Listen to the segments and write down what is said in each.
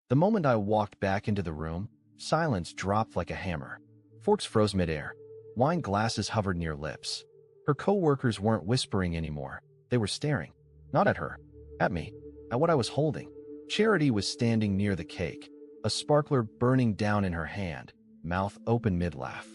The moment I walked back into the room, silence dropped like a hammer. Forks froze midair. Wine glasses hovered near lips. Her co-workers weren't whispering anymore. They were staring. Not at her. At me. At what I was holding. Charity was standing near the cake, a sparkler burning down in her hand, mouth open mid-laugh.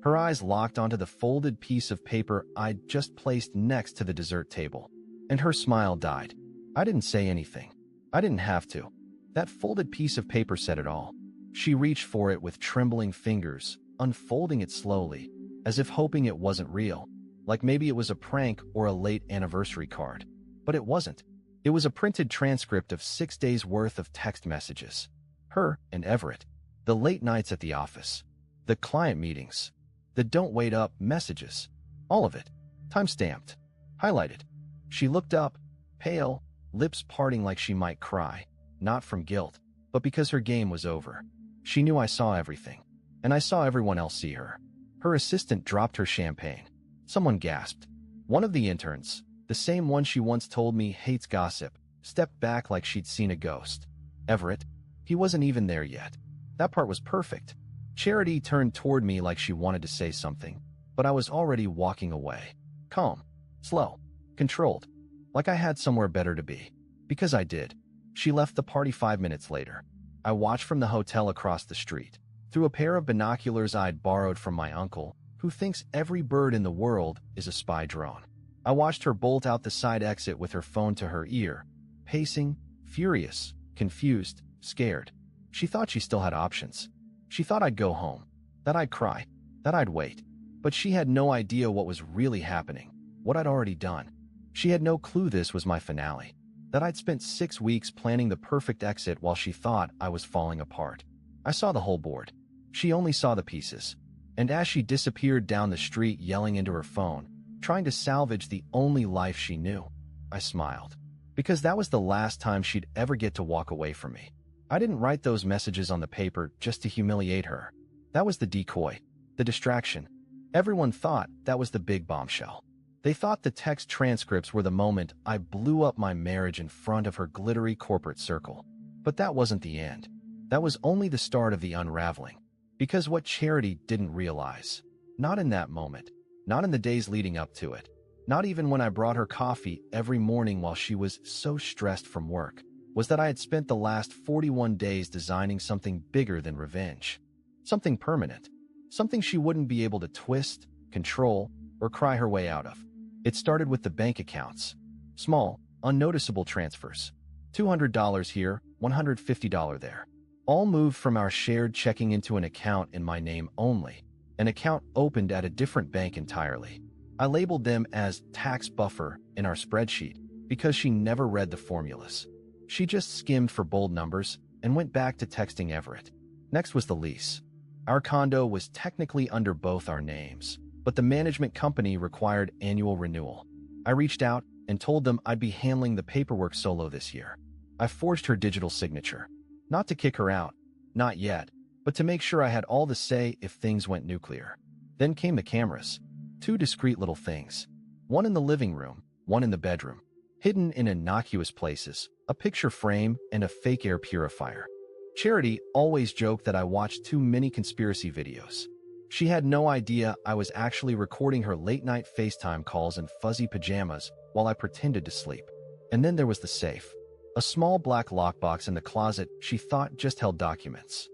Her eyes locked onto the folded piece of paper I'd just placed next to the dessert table. And her smile died. I didn't say anything. I didn't have to. That folded piece of paper said it all. She reached for it with trembling fingers, unfolding it slowly, as if hoping it wasn't real, like maybe it was a prank or a late anniversary card. But it wasn't. It was a printed transcript of 6 days' worth of text messages. Her and Everett. The late nights at the office. The client meetings. The don't wait up messages. All of it. Time-stamped. Highlighted. She looked up, pale, lips parting like she might cry. Not from guilt, but because her game was over. She knew I saw everything. And I saw everyone else see her. Her assistant dropped her champagne. Someone gasped. One of the interns, the same one she once told me hates gossip, stepped back like she'd seen a ghost. Everett? He wasn't even there yet. That part was perfect. Charity turned toward me like she wanted to say something, but I was already walking away. Calm. Slow. Controlled. Like I had somewhere better to be. Because I did. She left the party 5 minutes later. I watched from the hotel across the street, through a pair of binoculars I'd borrowed from my uncle, who thinks every bird in the world is a spy drone. I watched her bolt out the side exit with her phone to her ear, pacing, furious, confused, scared. She thought she still had options. She thought I'd go home, that I'd cry, that I'd wait. But she had no idea what was really happening, what I'd already done. She had no clue this was my finale, that I'd spent 6 weeks planning the perfect exit while she thought I was falling apart. I saw the whole board. She only saw the pieces. And as she disappeared down the street yelling into her phone, trying to salvage the only life she knew, I smiled. Because that was the last time she'd ever get to walk away from me. I didn't write those messages on the paper just to humiliate her. That was the decoy, the distraction. Everyone thought that was the big bombshell. They thought the text transcripts were the moment I blew up my marriage in front of her glittery corporate circle. But that wasn't the end. That was only the start of the unraveling. Because what Charity didn't realize, not in that moment, not in the days leading up to it, not even when I brought her coffee every morning while she was so stressed from work, was that I had spent the last 41 days designing something bigger than revenge. Something permanent. Something she wouldn't be able to twist, control, or cry her way out of. It started with the bank accounts. Small, unnoticeable transfers. $200 here, $150 there. All moved from our shared checking into an account in my name only, an account opened at a different bank entirely. I labeled them as tax buffer in our spreadsheet because she never read the formulas. She just skimmed for bold numbers and went back to texting Everett. Next was the lease. Our condo was technically under both our names, but the management company required annual renewal. I reached out and told them I'd be handling the paperwork solo this year. I forged her digital signature. Not to kick her out, not yet, but to make sure I had all the say if things went nuclear. Then came the cameras. 2 discreet little things. One in the living room, one in the bedroom. Hidden in innocuous places, a picture frame and a fake air purifier. Charity always joked that I watched too many conspiracy videos. She had no idea I was actually recording her late-night FaceTime calls in fuzzy pajamas while I pretended to sleep. And then there was the safe. A small black lockbox in the closet she thought just held documents.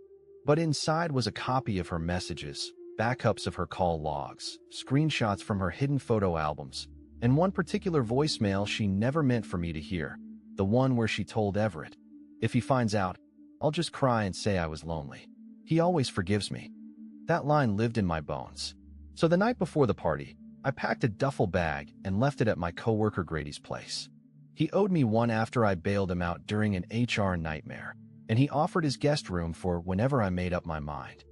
But inside was a copy of her messages, backups of her call logs, screenshots from her hidden photo albums, and one particular voicemail she never meant for me to hear, the one where she told Everett, "If he finds out, I'll just cry and say I was lonely. He always forgives me." That line lived in my bones. So the night before the party, I packed a duffel bag and left it at my coworker Grady's place. He owed me one after I bailed him out during an HR nightmare, and he offered his guest room for whenever I made up my mind.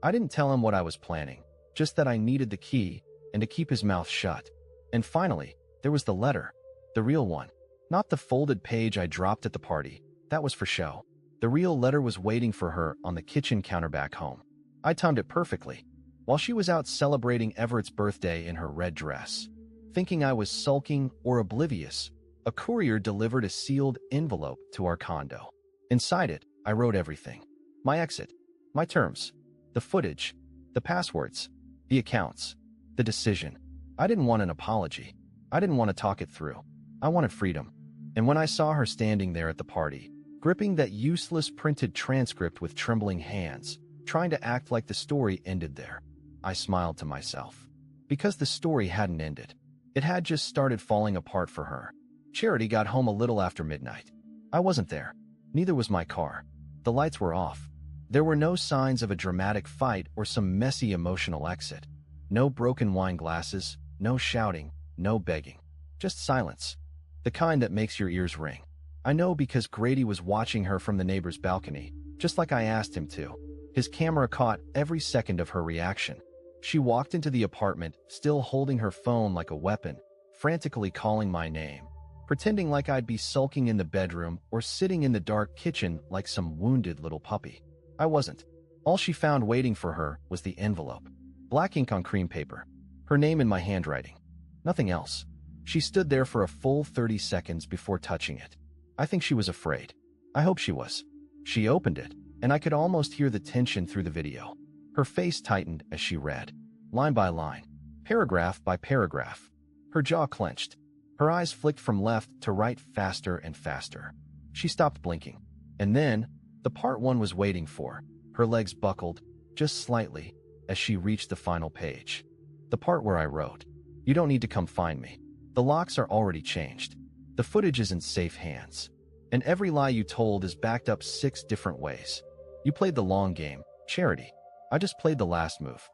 I didn't tell him what I was planning, just that I needed the key and to keep his mouth shut. And finally, there was the letter, the real one, not the folded page I dropped at the party. That was for show. The real letter was waiting for her on the kitchen counter back home. I timed it perfectly. While she was out celebrating Everett's birthday in her red dress, thinking I was sulking or oblivious, a courier delivered a sealed envelope to our condo. Inside it I wrote everything. My exit, my terms, the footage, the passwords, the accounts, the decision. I didn't want an apology. I didn't want to talk it through. I wanted freedom. And when I saw her standing there at the party, gripping that useless printed transcript with trembling hands, trying to act like the story ended there, I smiled to myself. Because the story hadn't ended. It had just started falling apart for her. Charity got home a little after midnight. I wasn't there. Neither was my car. The lights were off. There were no signs of a dramatic fight or some messy emotional exit. No broken wine glasses, no shouting, no begging. Just silence. The kind that makes your ears ring. I know because Grady was watching her from the neighbor's balcony, just like I asked him to. His camera caught every second of her reaction. She walked into the apartment, still holding her phone like a weapon, frantically calling my name, pretending like I'd be sulking in the bedroom or sitting in the dark kitchen like some wounded little puppy. I wasn't. All she found waiting for her was the envelope. Black ink on cream paper. Her name in my handwriting. Nothing else. She stood there for a full 30 seconds before touching it. I think she was afraid. I hope she was. She opened it, and I could almost hear the tension through the video. Her face tightened as she read, line by line, paragraph by paragraph. Her jaw clenched. Her eyes flicked from left to right faster and faster. She stopped blinking. And then, the part one was waiting for. Her legs buckled, just slightly, as she reached the final page. The part where I wrote, "You don't need to come find me. The locks are already changed. The footage is in safe hands. And every lie you told is backed up 6 different ways. You played the long game, Charity. I just played the last move."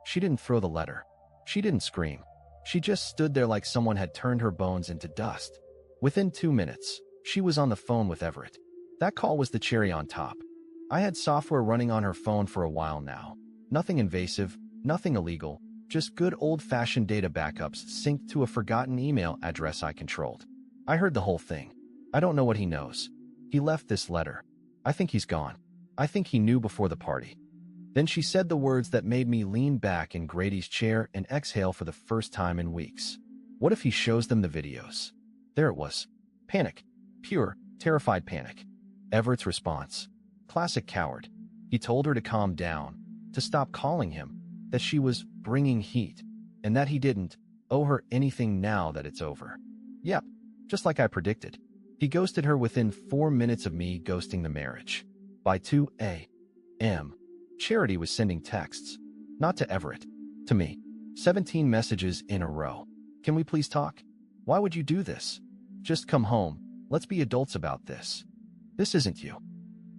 She didn't throw the letter. She didn't scream. She just stood there like someone had turned her bones into dust. Within 2 minutes, she was on the phone with Everett. That call was the cherry on top. I had software running on her phone for a while now. Nothing invasive, nothing illegal, just good old-fashioned data backups synced to a forgotten email address I controlled. I heard the whole thing. I don't know what he knows. He left this letter. I think he's gone. I think he knew before the party. Then she said the words that made me lean back in Grady's chair and exhale for the first time in weeks. What if he shows them the videos? There it was. Panic. Pure, terrified panic. Everett's response. Classic coward. He told her to calm down, to stop calling him, that she was bringing heat, and that he didn't owe her anything now that it's over. Yep, just like I predicted. He ghosted her within 4 minutes of me ghosting the marriage. By 2 a.m., Charity was sending texts. Not to Everett. To me. 17 messages in a row. Can we please talk? Why would you do this? Just come home. Let's be adults about this. This isn't you.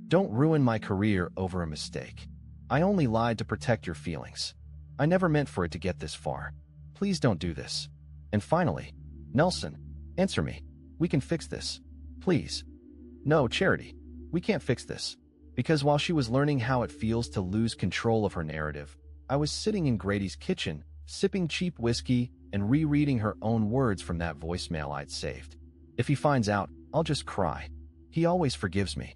Don't ruin my career over a mistake. I only lied to protect your feelings. I never meant for it to get this far. Please don't do this. And finally, Nelson, answer me. We can fix this. Please. No, Charity. We can't fix this. Because while she was learning how it feels to lose control of her narrative, I was sitting in Grady's kitchen, sipping cheap whiskey and rereading her own words from that voicemail I'd saved. If he finds out, I'll just cry. He always forgives me.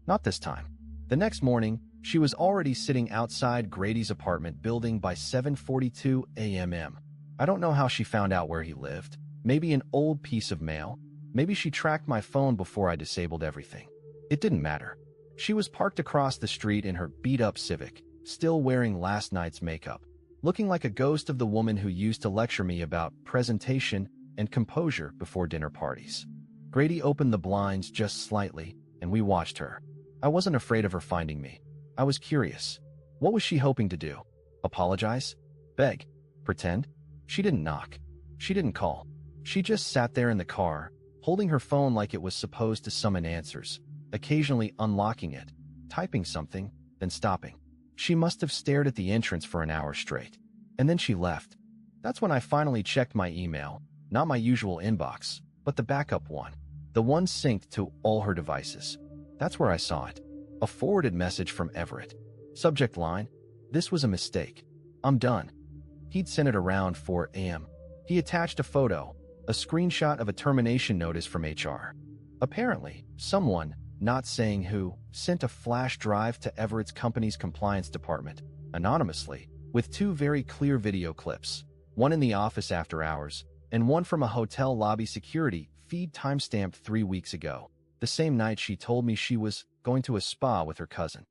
Not this time. The next morning, she was already sitting outside Grady's apartment building by 7:42 a.m. I don't know how she found out where he lived. Maybe an old piece of mail. Maybe she tracked my phone before I disabled everything. It didn't matter. She was parked across the street in her beat-up Civic, still wearing last night's makeup, looking like a ghost of the woman who used to lecture me about presentation and composure before dinner parties. Grady opened the blinds just slightly, and we watched her. I wasn't afraid of her finding me. I was curious. What was she hoping to do? Apologize? Beg? Pretend? She didn't knock. She didn't call. She just sat there in the car, holding her phone like it was supposed to summon answers, occasionally unlocking it, typing something, then stopping. She must have stared at the entrance for an hour straight. And then she left. That's when I finally checked my email, not my usual inbox, but the backup one. The one synced to all her devices. That's where I saw it. A forwarded message from Everett. Subject line, "This was a mistake. I'm done." He'd sent it around 4 a.m. He attached a photo, a screenshot of a termination notice from HR. Apparently, someone, not saying who, sent a flash drive to Everett's company's compliance department, anonymously, with 2 very clear video clips, one in the office after hours, and one from a hotel lobby security feed timestamped 3 weeks ago, the same night she told me she was going to a spa with her cousin.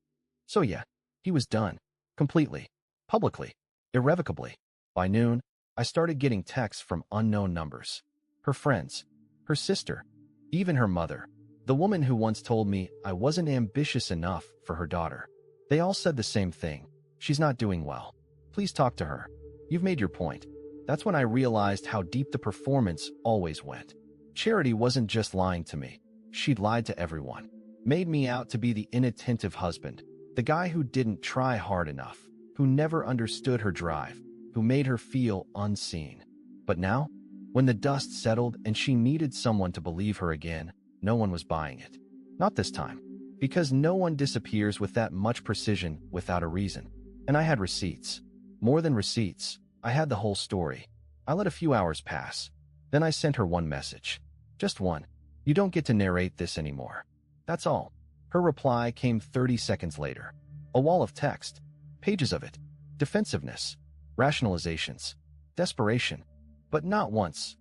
So yeah, he was done. Completely. Publicly. Irrevocably. By noon, I started getting texts from unknown numbers. Her friends. Her sister. Even her mother. The woman who once told me I wasn't ambitious enough for her daughter. They all said the same thing. She's not doing well. Please talk to her. You've made your point. That's when I realized how deep the performance always went. Charity wasn't just lying to me. She'd lied to everyone. Made me out to be the inattentive husband. The guy who didn't try hard enough. Who never understood her drive. Who made her feel unseen. But now, when the dust settled and she needed someone to believe her again, no one was buying it. Not this time. Because no one disappears with that much precision without a reason. And I had receipts. More than receipts. I had the whole story. I let a few hours pass. Then I sent her one message. Just one. You don't get to narrate this anymore. That's all. Her reply came 30 seconds later. A wall of text. Pages of it. Defensiveness. Rationalizations. Desperation. But not once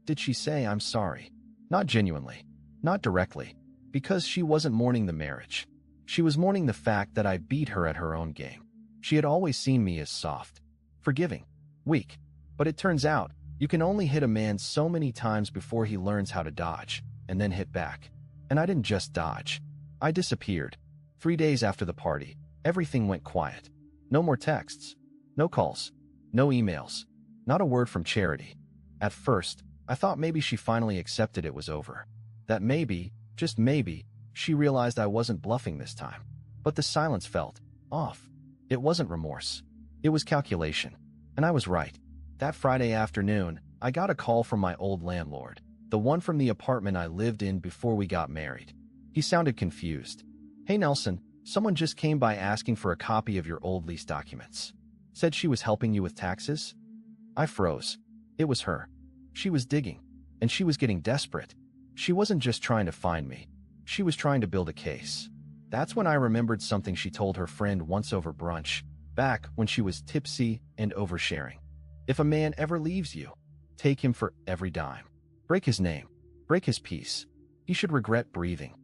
did she say I'm sorry. Not genuinely. Not directly. Because she wasn't mourning the marriage. She was mourning the fact that I beat her at her own game. She had always seen me as soft. Forgiving. Weak. But it turns out, you can only hit a man so many times before he learns how to dodge, and then hit back. And I didn't just dodge. I disappeared. 3 days after the party, everything went quiet. No more texts. No calls. No emails. Not a word from Charity. At first, I thought maybe she finally accepted it was over. That maybe, just maybe, she realized I wasn't bluffing this time. But the silence felt off. It wasn't remorse. It was calculation. And I was right. That Friday afternoon, I got a call from my old landlord, the one from the apartment I lived in before we got married. He sounded confused. Hey Nelson, someone just came by asking for a copy of your old lease documents. Said she was helping you with taxes? I froze. It was her. She was digging. And she was getting desperate. She wasn't just trying to find me. She was trying to build a case. That's when I remembered something she told her friend once over brunch, back when she was tipsy and oversharing. If a man ever leaves you, take him for every dime. Break his name. Break his peace. He should regret breathing.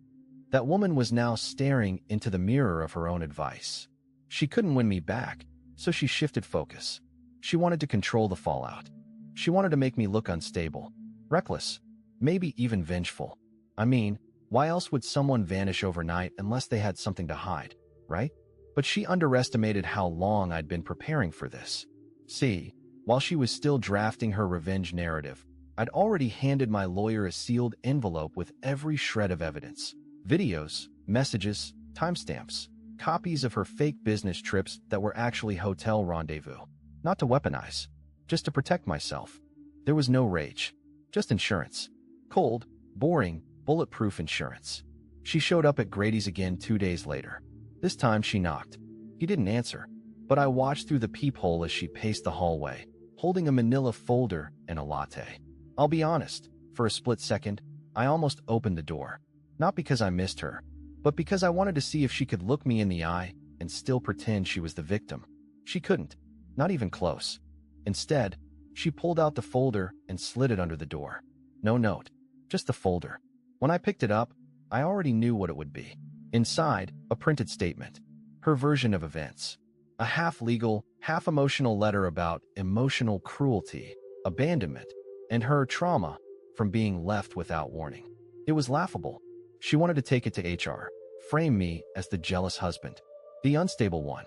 That woman was now staring into the mirror of her own advice. She couldn't win me back, so she shifted focus. She wanted to control the fallout. She wanted to make me look unstable, reckless, maybe even vengeful. I mean, why else would someone vanish overnight unless they had something to hide, right? But she underestimated how long I'd been preparing for this. See, while she was still drafting her revenge narrative, I'd already handed my lawyer a sealed envelope with every shred of evidence. Videos, messages, timestamps, copies of her fake business trips that were actually hotel rendezvous. Not to weaponize, just to protect myself. There was no rage, just insurance. Cold, boring, bulletproof insurance. She showed up at Grady's again 2 days later. This time she knocked. He didn't answer, but I watched through the peephole as she paced the hallway, holding a manila folder and a latte. I'll be honest, for a split second, I almost opened the door. Not because I missed her, but because I wanted to see if she could look me in the eye and still pretend she was the victim. She couldn't, not even close. Instead, she pulled out the folder and slid it under the door. No note, just the folder. When I picked it up, I already knew what it would be. Inside, a printed statement. Her version of events. A half-legal, half-emotional letter about emotional cruelty, abandonment, and her trauma from being left without warning. It was laughable. She wanted to take it to HR, frame me as the jealous husband, the unstable one,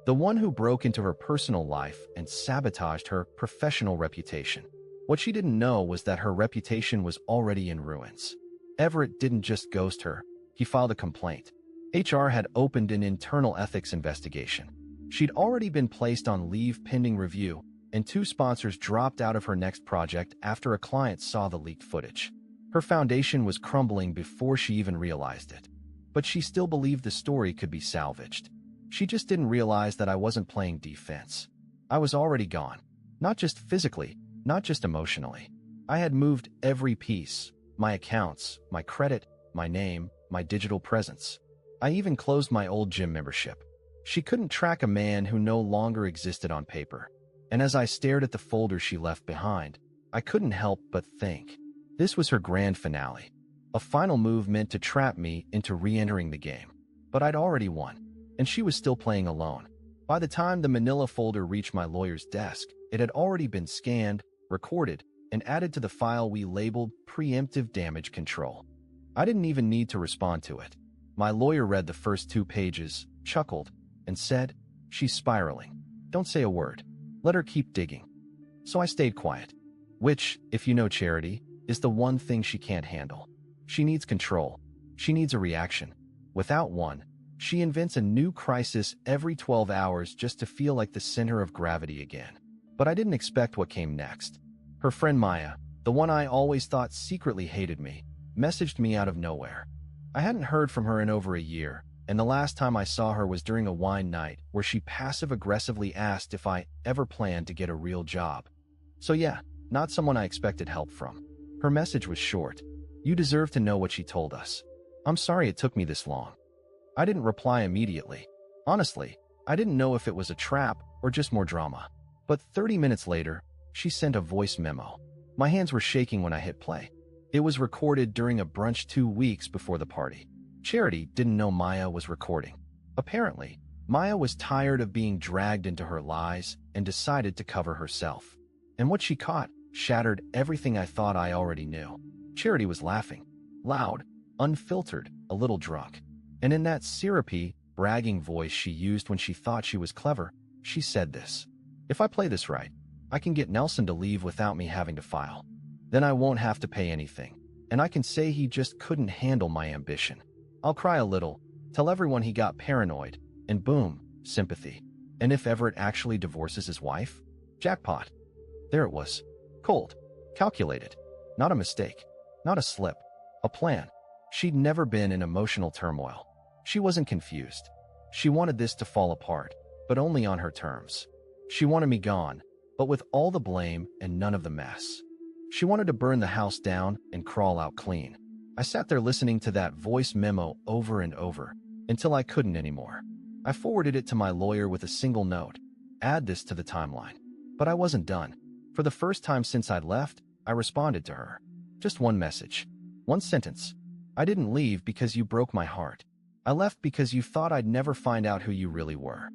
the one who broke into her personal life and sabotaged her professional reputation. What she didn't know was that her reputation was already in ruins. Everett didn't just ghost her, he filed a complaint. HR had opened an internal ethics investigation. She'd already been placed on leave pending review, and 2 sponsors dropped out of her next project after a client saw the leaked footage. Her foundation was crumbling before she even realized it. But she still believed the story could be salvaged. She just didn't realize that I wasn't playing defense. I was already gone. Not just physically, not just emotionally. I had moved every piece. My accounts, my credit, my name, my digital presence. I even closed my old gym membership. She couldn't track a man who no longer existed on paper. And as I stared at the folder she left behind, I couldn't help but think. This was her grand finale. A final move meant to trap me into re-entering the game. But I'd already won, and she was still playing alone. By the time the manila folder reached my lawyer's desk, it had already been scanned, recorded, and added to the file we labeled Preemptive Damage Control. I didn't even need to respond to it. My lawyer read the first 2 pages, chuckled, and said, "She's spiraling. Don't say a word. Let her keep digging." So I stayed quiet. Which, if you know Charity, is the one thing she can't handle. She needs control. She needs a reaction. Without one, she invents a new crisis every 12 hours just to feel like the center of gravity again. But I didn't expect what came next. Her friend Maya, the one I always thought secretly hated me, messaged me out of nowhere. I hadn't heard from her in over a year, and the last time I saw her was during a wine night where she passive-aggressively asked if I ever planned to get a real job. So yeah, not someone I expected help from. Her message was short. "You deserve to know what she told us. I'm sorry it took me this long." I didn't reply immediately. Honestly, I didn't know if it was a trap or just more drama. But 30 minutes later, she sent a voice memo. My hands were shaking when I hit play. It was recorded during a brunch 2 weeks before the party. Charity didn't know Maya was recording. Apparently, Maya was tired of being dragged into her lies and decided to cover herself. And what she caught shattered everything I thought I already knew. Charity was laughing. Loud, unfiltered, a little drunk. And in that syrupy, bragging voice she used when she thought she was clever, she said this: "If I play this right, I can get Nelson to leave without me having to file. Then I won't have to pay anything. And I can say he just couldn't handle my ambition. I'll cry a little, tell everyone he got paranoid, and boom, sympathy. And if Everett actually divorces his wife? Jackpot." There it was. Cold. Calculated. Not a mistake. Not a slip. A plan. She'd never been in emotional turmoil. She wasn't confused. She wanted this to fall apart, but only on her terms. She wanted me gone, but with all the blame and none of the mess. She wanted to burn the house down and crawl out clean. I sat there listening to that voice memo over and over, until I couldn't anymore. I forwarded it to my lawyer with a single note: "Add this to the timeline." But I wasn't done. For the first time since I'd left, I responded to her. Just one message. One sentence. "I didn't leave because you broke my heart. I left because you thought I'd never find out who you really were."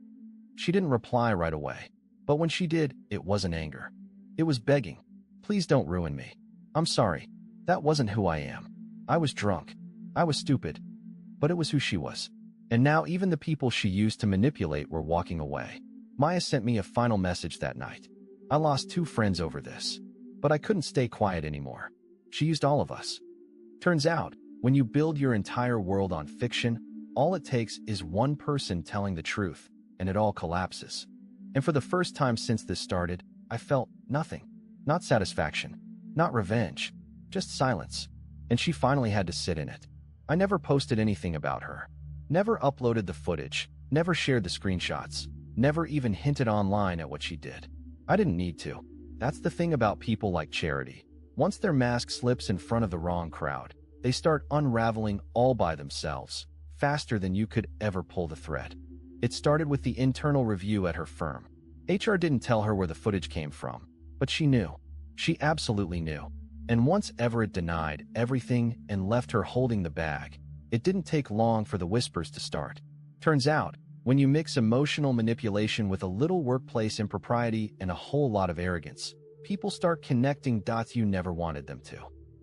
She didn't reply right away. But when she did, it wasn't anger. It was begging. "Please don't ruin me. I'm sorry. That wasn't who I am. I was drunk. I was stupid." But it was who she was. And now even the people she used to manipulate were walking away. Maya sent me a final message that night. "I lost 2 friends over this. But I couldn't stay quiet anymore. She used all of us." Turns out, when you build your entire world on fiction, all it takes is one person telling the truth, and it all collapses. And for the first time since this started, I felt nothing. Not satisfaction. Not revenge. Just silence. And she finally had to sit in it. I never posted anything about her. Never uploaded the footage. Never shared the screenshots. Never even hinted online at what she did. I didn't need to. That's the thing about people like Charity. Once their mask slips in front of the wrong crowd, they start unraveling all by themselves, faster than you could ever pull the thread. It started with the internal review at her firm. HR didn't tell her where the footage came from, but she knew. She absolutely knew. And once Everett denied everything and left her holding the bag, it didn't take long for the whispers to start. Turns out, when you mix emotional manipulation with a little workplace impropriety and a whole lot of arrogance, people start connecting dots you never wanted them to.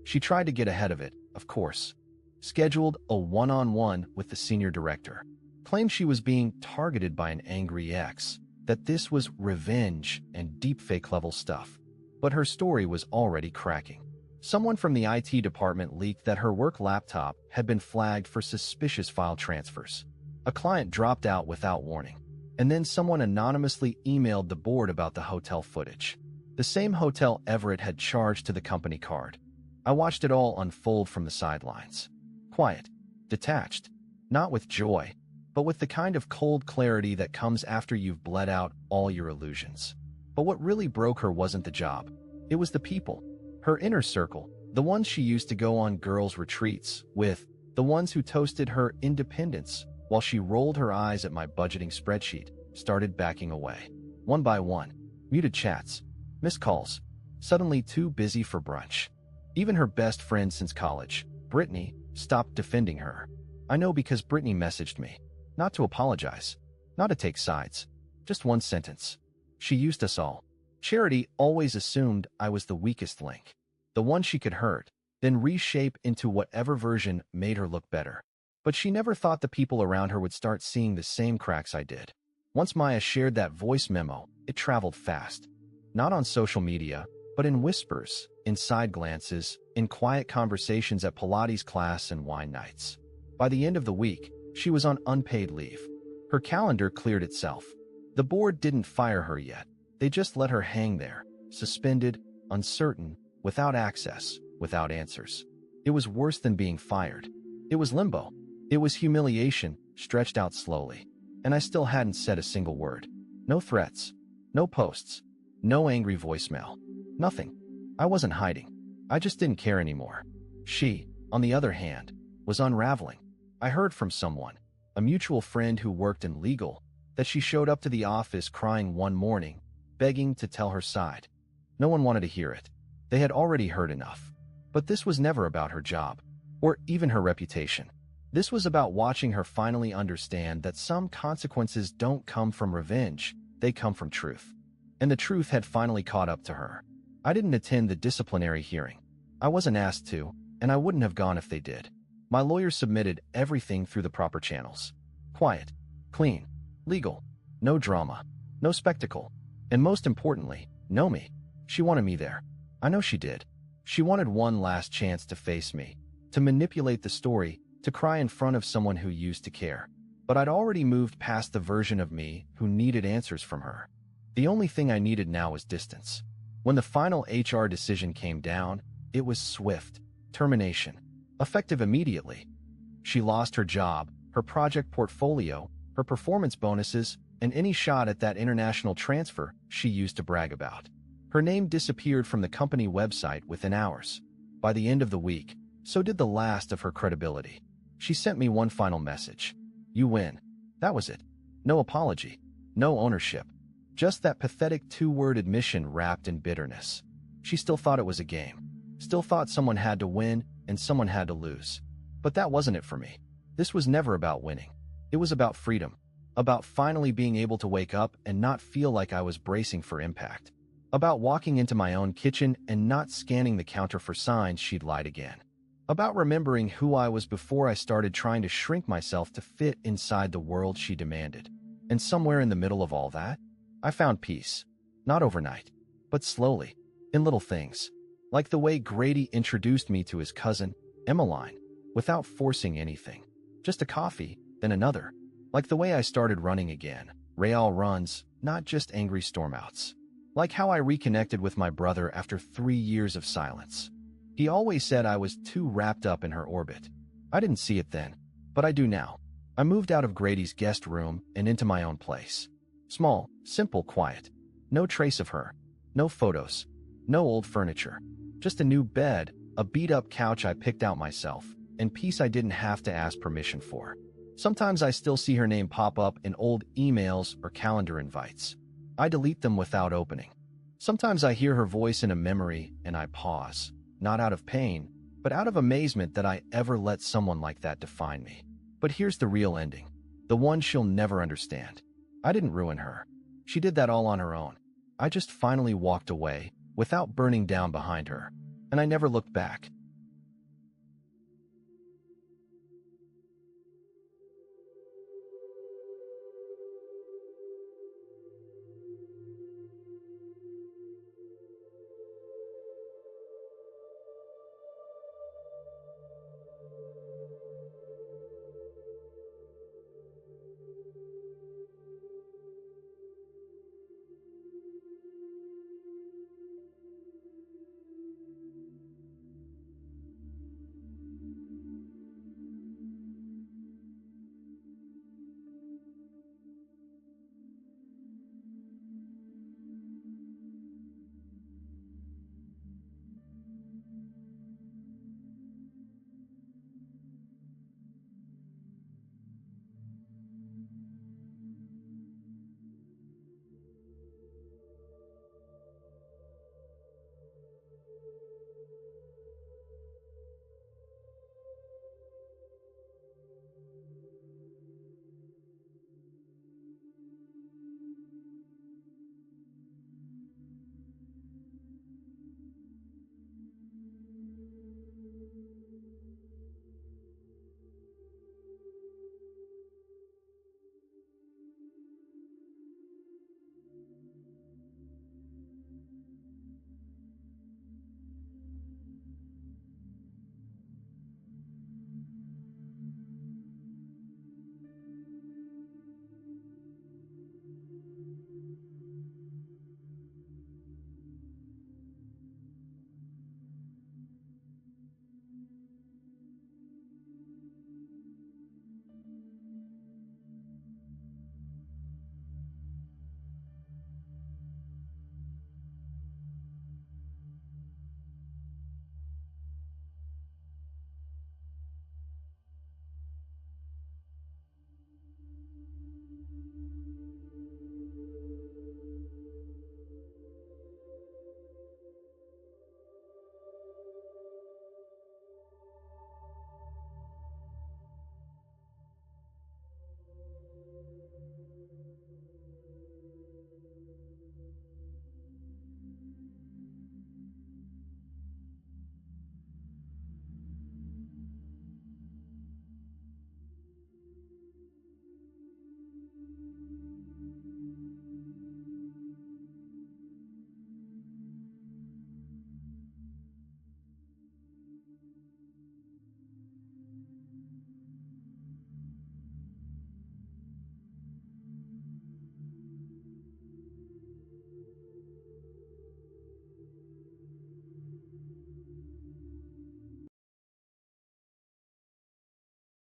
She tried to get ahead of it, of course. Scheduled a one-on-one with the senior director. Claimed she was being targeted by an angry ex, that this was revenge and deepfake level stuff. But her story was already cracking. Someone from the IT department leaked that her work laptop had been flagged for suspicious file transfers. A client dropped out without warning, and then someone anonymously emailed the board about the hotel footage. The same hotel Everett had charged to the company card. I watched it all unfold from the sidelines. Quiet, detached, not with joy, but with the kind of cold clarity that comes after you've bled out all your illusions. But what really broke her wasn't the job. It was the people. Her inner circle, the ones she used to go on girls' retreats with, the ones who toasted her independence while she rolled her eyes at my budgeting spreadsheet, started backing away. One by one, muted chats, missed calls, suddenly too busy for brunch. Even her best friend since college, Brittany, stop defending her. I know because Brittany messaged me. Not to apologize. Not to take sides. Just one sentence. She used us all. Charity always assumed I was the weakest link. The one she could hurt, then reshape into whatever version made her look better. But she never thought the people around her would start seeing the same cracks I did. Once Maya shared that voice memo, it traveled fast. Not on social media, but in whispers, in side glances, in quiet conversations at Pilates class and wine nights. By the end of the week, she was on unpaid leave. Her calendar cleared itself. The board didn't fire her yet. They just let her hang there, suspended, uncertain, without access, without answers. It was worse than being fired. It was limbo. It was humiliation, stretched out slowly. And I still hadn't said a single word. No threats. No posts. No angry voicemail. Nothing. I wasn't hiding. I just didn't care anymore. She, on the other hand, was unraveling. I heard from someone, a mutual friend who worked in legal, that she showed up to the office crying one morning, begging to tell her side. No one wanted to hear it. They had already heard enough. But this was never about her job, or even her reputation. This was about watching her finally understand that some consequences don't come from revenge, they come from truth. And the truth had finally caught up to her. I didn't attend the disciplinary hearing. I wasn't asked to, and I wouldn't have gone if they did. My lawyer submitted everything through the proper channels. Quiet, clean, legal, no drama, no spectacle, and most importantly, no me. She wanted me there. I know she did. She wanted one last chance to face me, to manipulate the story, to cry in front of someone who used to care. But I'd already moved past the version of me who needed answers from her. The only thing I needed now was distance. When the final HR decision came down, it was swift. Termination. Effective immediately. She lost her job, her project portfolio, her performance bonuses, and any shot at that international transfer she used to brag about. Her name disappeared from the company website within hours. By the end of the week, so did the last of her credibility. She sent me one final message. You win. That was it. No apology. No ownership. Just that pathetic two-word admission wrapped in bitterness. She still thought it was a game. Still thought someone had to win and someone had to lose. But that wasn't it for me. This was never about winning. It was about freedom. About finally being able to wake up and not feel like I was bracing for impact. About walking into my own kitchen and not scanning the counter for signs she'd lied again. About remembering who I was before I started trying to shrink myself to fit inside the world she demanded. And somewhere in the middle of all that, I found peace. Not overnight, but slowly, in little things. Like the way Grady introduced me to his cousin, Emmeline, without forcing anything. Just a coffee, then another. Like the way I started running again. Real runs, not just angry stormouts. Like how I reconnected with my brother after 3 years of silence. He always said I was too wrapped up in her orbit. I didn't see it then, but I do now. I moved out of Grady's guest room and into my own place. Small, simple, quiet. No trace of her. No photos. No old furniture. Just a new bed, a beat-up couch I picked out myself, and peace I didn't have to ask permission for. Sometimes I still see her name pop up in old emails or calendar invites. I delete them without opening. Sometimes I hear her voice in a memory and I pause, not out of pain, but out of amazement that I ever let someone like that define me. But here's the real ending, the one she'll never understand. I didn't ruin her. She did that all on her own. I just finally walked away without burning down behind her, and I never looked back.